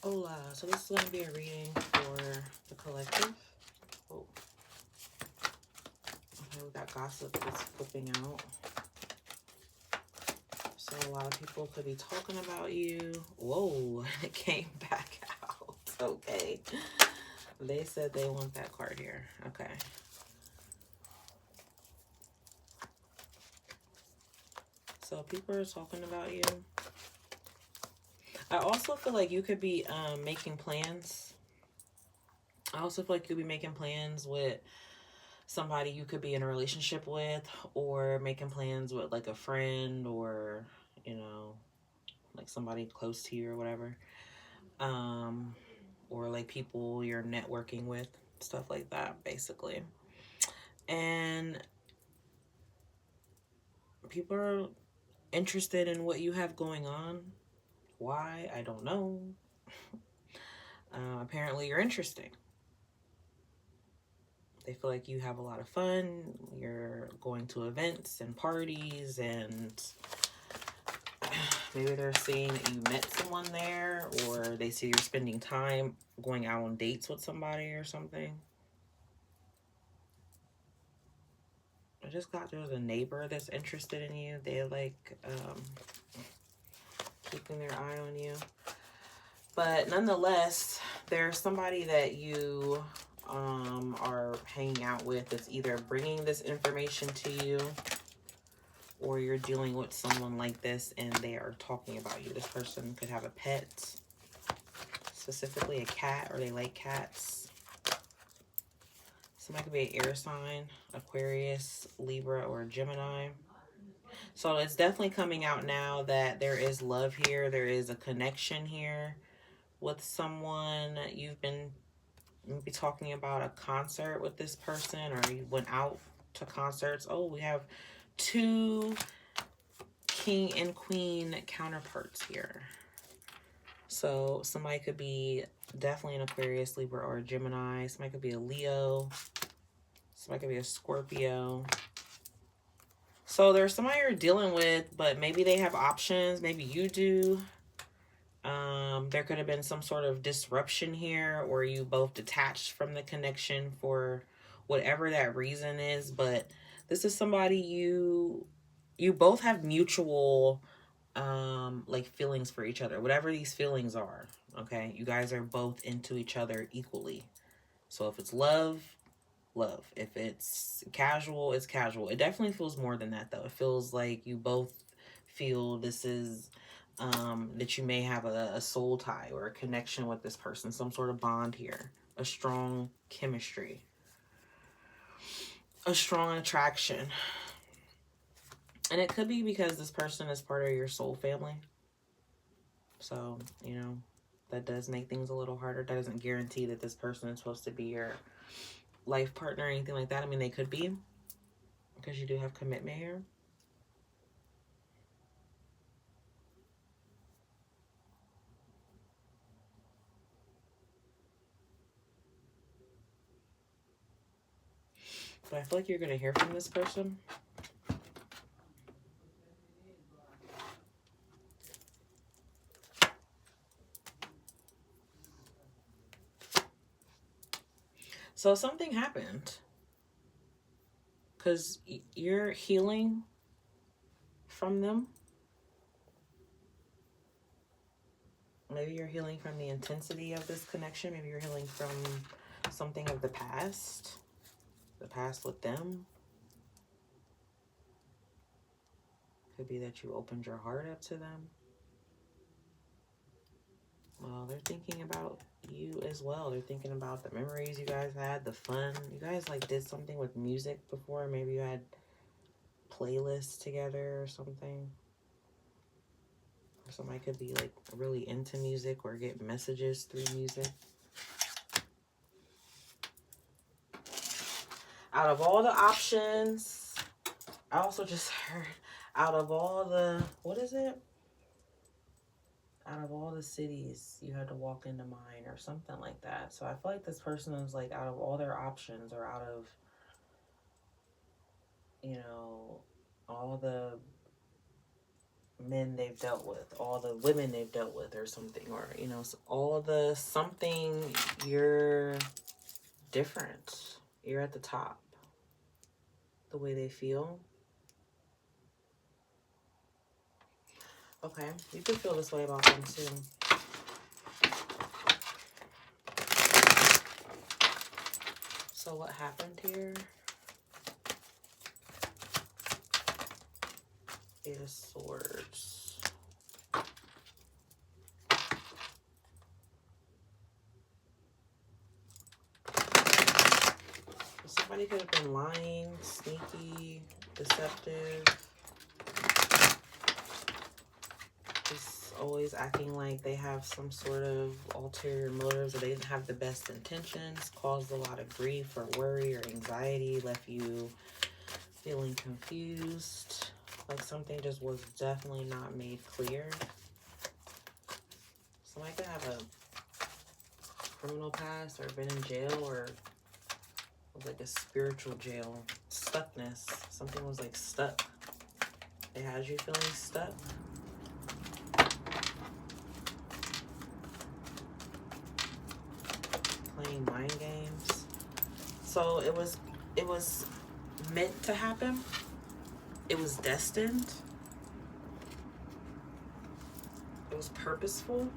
Hola. So this is going to be a reading for the collective. Oh, okay, we got gossip that's flipping out. So a lot of people could be talking about you. Whoa, it came back out. Okay. They said they want that card here. Okay. So people are talking about you. I also feel like you could be making plans. I also feel like you'll be making plans with somebody you could be in a relationship with, or making plans with like a friend, or, you know, like somebody close to you or whatever. Or like people you're networking with, stuff like that, basically. And people are interested in what you have going on. Why? I don't know. Apparently, you're interesting. They feel like you have a lot of fun. You're going to events and parties, and maybe they're seeing that you met someone there, or they see you're spending time going out on dates with somebody or something. I just got there's a neighbor that's interested in you. They like keeping their eye on you. But nonetheless, there's somebody that you are hanging out with that's either bringing this information to you, or you're dealing with someone like this and they are talking about you. This person could have a pet, specifically a cat, or they like cats. Somebody could be an air sign, Aquarius, Libra, or Gemini. So it's definitely coming out now that there is love here. There is a connection here with someone. You've been maybe talking about a concert with this person, or you went out to concerts. Oh, we have two king and queen counterparts here. So somebody could be definitely an Aquarius, Libra, or a Gemini. Somebody could be a Leo. Somebody could be a Scorpio. So there's somebody you're dealing with, but maybe they have options. Maybe you do. There could have been some sort of disruption here, or you both detached from the connection for whatever that reason is. But this is somebody you both have mutual like feelings for each other, whatever these feelings are. Okay, you guys are both into each other equally. So if it's love, love. If it's casual, it's casual. It definitely feels more than that, though. It feels like you both feel this is that you may have a soul tie or a connection with this person, some sort of bond here, a strong chemistry, a strong attraction. And it could be because this person is part of your soul family. So, you know, that does make things a little harder. That doesn't guarantee that this person is supposed to be your life partner or anything like that. I mean, they could be, because you do have commitment here. But I feel like you're going to hear from this person. So something happened, because you're healing from them. Maybe you're healing from the intensity of this connection. Maybe you're healing from something of the past with them. Could be that you opened your heart up to them. Well, they're thinking about you as well. They're thinking about the memories you guys had, the fun. You guys like did something with music before. Maybe you had playlists together or something. Or somebody could be like really into music or get messages through music. Out of all the options, I also just heard, out of all the, what is it? Out of all the cities, you had to walk into mine or something like that. So I feel like this person is like, out of all their options, or out of, you know, all the men they've dealt with, all the women they've dealt with or something, or, you know, all the something, you're different. You're at the top. The way they feel. Okay, you can feel this way about them too. So what happened here? Eight of Swords. Somebody could have been lying, sneaky, deceptive. Just always acting like they have some sort of ulterior motives, or they didn't have the best intentions, caused a lot of grief or worry or anxiety, left you feeling confused, like something just was definitely not made clear. Somebody could have a criminal past or been in jail, or was like a spiritual jail. Stuckness. Something was like stuck. They had you feeling stuck. Playing mind games. So it was meant to happen. It was destined. It was purposeful.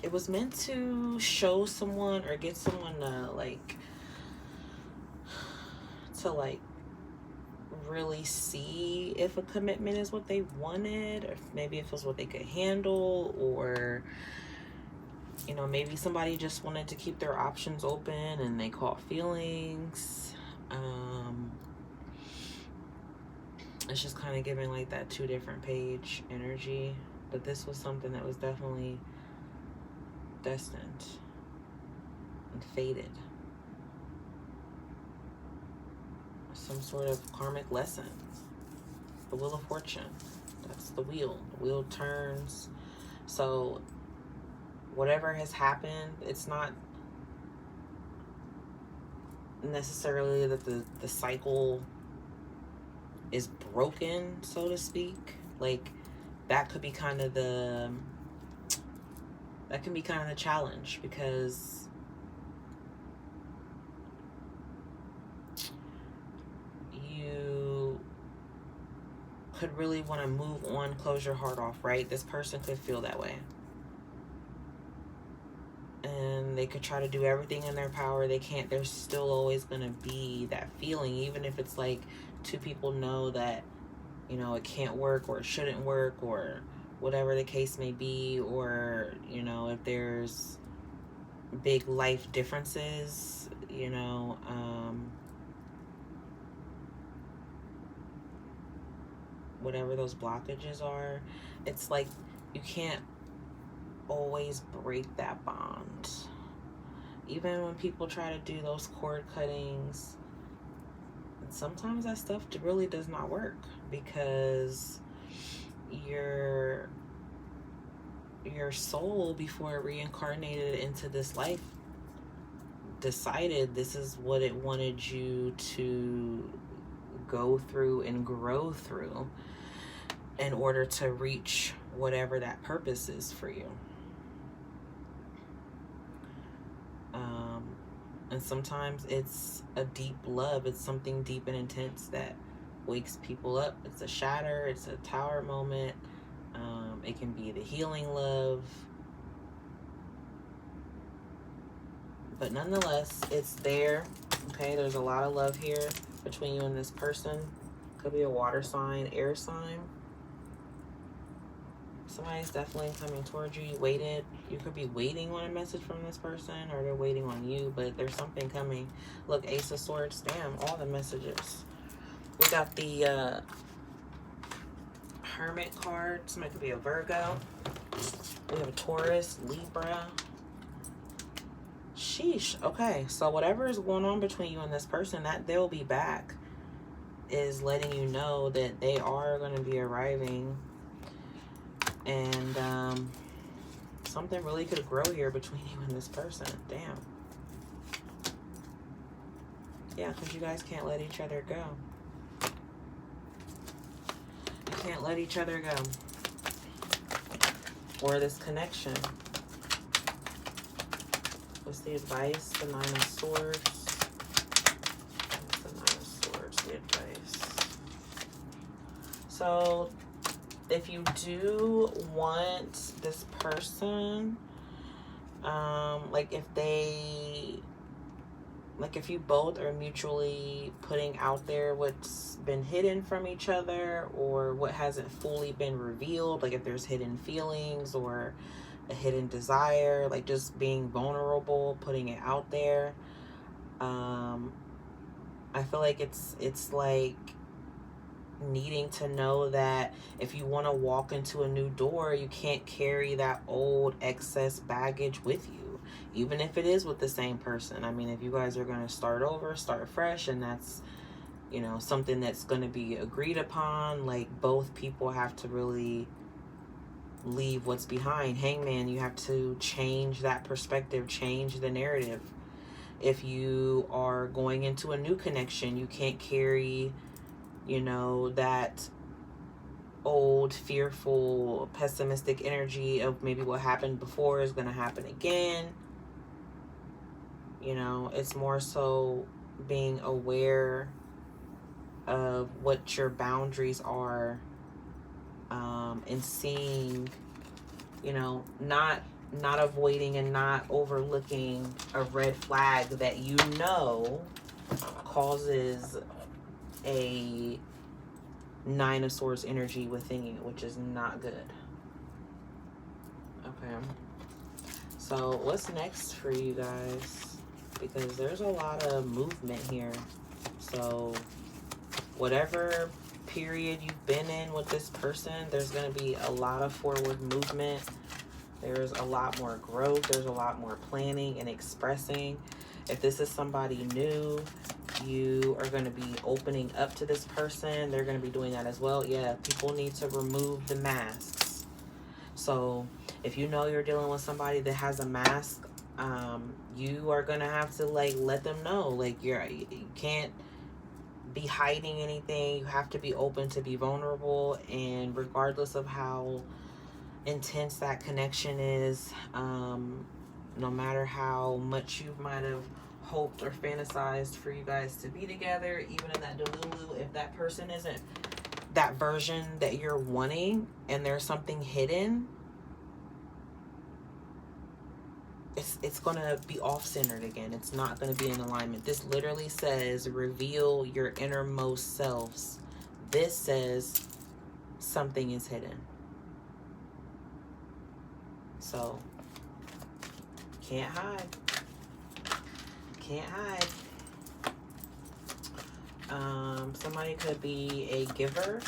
It was meant to show someone or get someone to really see if a commitment is what they wanted, or maybe if it was what they could handle, or, you know, maybe somebody just wanted to keep their options open and they caught feelings. It's just kind of giving like that 2 different page energy, but this was something that was definitely destined and fated. Some sort of karmic lesson. The Wheel of Fortune. That's the wheel. The wheel turns. So whatever has happened, it's not necessarily that the cycle is broken, so to speak. Like, that could be kind of the challenge, because you could really want to move on, close your heart off, right? This person could feel that way. And they could try to do everything in their power. They can't. There's still always going to be that feeling, even if it's like 2 people know that, you know, it can't work or it shouldn't work or whatever the case may be, or, you know, if there's big life differences, you know, whatever those blockages are, it's like you can't always break that bond. Even when people try to do those cord cuttings, sometimes that stuff really does not work, because your soul, before it reincarnated into this life, decided this is what it wanted you to go through and grow through in order to reach whatever that purpose is for you. And sometimes it's a deep love. It's something deep and intense that wakes people up. It's a shatter. It's a tower moment. It can be the healing love. But nonetheless, it's there. Okay, there's a lot of love here between you and this person. Could be a water sign, air sign. Somebody's definitely coming towards you. You could be waiting on a message from this person, or they're waiting on you, but there's something coming. Look, Ace of Swords. Damn, all the messages. We got the Hermit card. Somebody could be a Virgo. We have a Taurus, Libra. Sheesh. Okay, so whatever is going on between you and this person, that they'll be back, is letting you know that they are going to be arriving. And Something really could grow here between you and this person. Damn. Yeah, because you guys can't let each other go. You can't let each other go. Or this connection. What's the advice? The Nine of Swords. What's the Nine of Swords? The advice. So, if you do want this person, like if you both are mutually putting out there what's been hidden from each other or what hasn't fully been revealed, like if there's hidden feelings or a hidden desire, like just being vulnerable, putting it out there, I feel like it's like needing to know that if you want to walk into a new door, you can't carry that old excess baggage with you, even if it is with the same person. I mean, if you guys are going to start over, start fresh, and that's, you know, something that's going to be agreed upon, like both people have to really leave what's behind. Hangman, you have to change that perspective, change the narrative. If you are going into a new connection, you can't carry, you know, that old, fearful, pessimistic energy of maybe what happened before is going to happen again. You know, it's more so being aware of what your boundaries are, and seeing, you know, not avoiding and not overlooking a red flag that you know causes a Nine of Swords energy within you, which is not good. Okay. So what's next for you guys? Because there's a lot of movement here. So whatever period you've been in with this person, there's going to be a lot of forward movement. There's a lot more growth. There's a lot more planning and expressing. If this is somebody new, you are going to be opening up to this person. They're going to be doing that as well. Yeah, people need to remove the masks. So if you know you're dealing with somebody that has a mask, you are going to have to like let them know, like you can't be hiding anything. You have to be open to be vulnerable, and regardless of how intense that connection is, no matter how much you might have hoped or fantasized for you guys to be together, even in that delulu, if that person isn't that version that you're wanting and there's something hidden, it's gonna be off-centered again. It's not gonna be in alignment. This literally says reveal your innermost selves. This says something is hidden. So can't hide. Can't hide. Somebody could be a giver.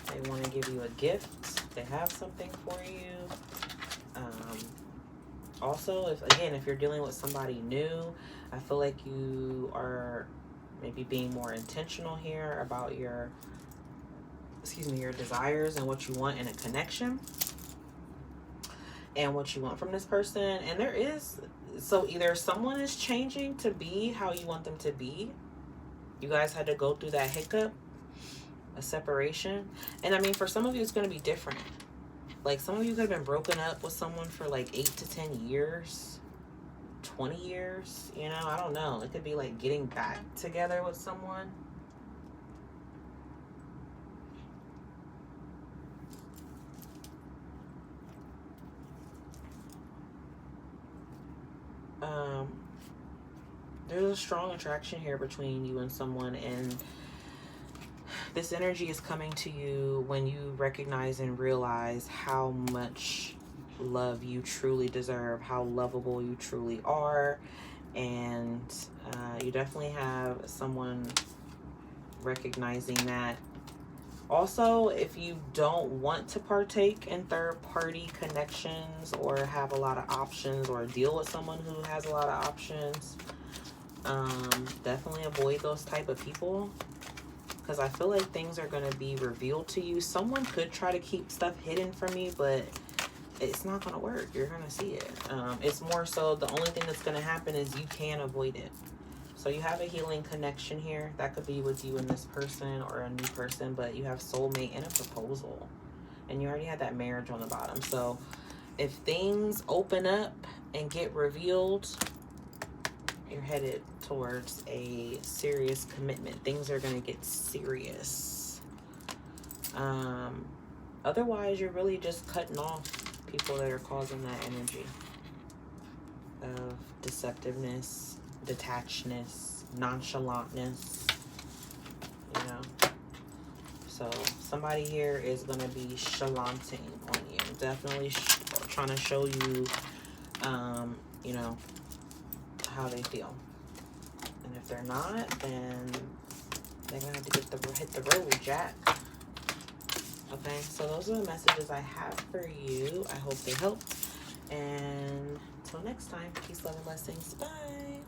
They want to give you a gift. They have something for you. Also, if you're dealing with somebody new, I feel like you are maybe being more intentional here about your desires and what you want in a connection and what you want from this person. And so either someone is changing to be how you want them to be. You guys had to go through that hiccup, a separation. And I mean, for some of you, it's going to be different. Like some of you could have been broken up with someone for like 8 to 10 years, 20 years, you know, I don't know. It could be like getting back together with someone. There's a strong attraction here between you and someone, and this energy is coming to you when you recognize and realize how much love you truly deserve, how lovable you truly are, and you definitely have someone recognizing that. Also, if you don't want to partake in third-party connections or have a lot of options or deal with someone who has a lot of options, definitely avoid those type of people, because I feel like things are going to be revealed to you. Someone could try to keep stuff hidden from you, but it's not going to work. You're going to see it. It's more so the only thing that's going to happen is you can avoid it. So you have a healing connection here. That could be with you and this person or a new person, but you have soulmate and a proposal. And you already had that marriage on the bottom. So if things open up and get revealed, you're headed towards a serious commitment. Things are going to get serious. Otherwise, you're really just cutting off people that are causing that energy of deceptiveness, detachedness, nonchalantness, you know. So somebody here is going to be chalanting on you. Definitely trying to show you, you know, how they feel. And if they're not, then they're going to have to hit the road, Jack. Okay, so those are the messages I have for you. I hope they helped. And until next time, peace, love, and blessings. Bye.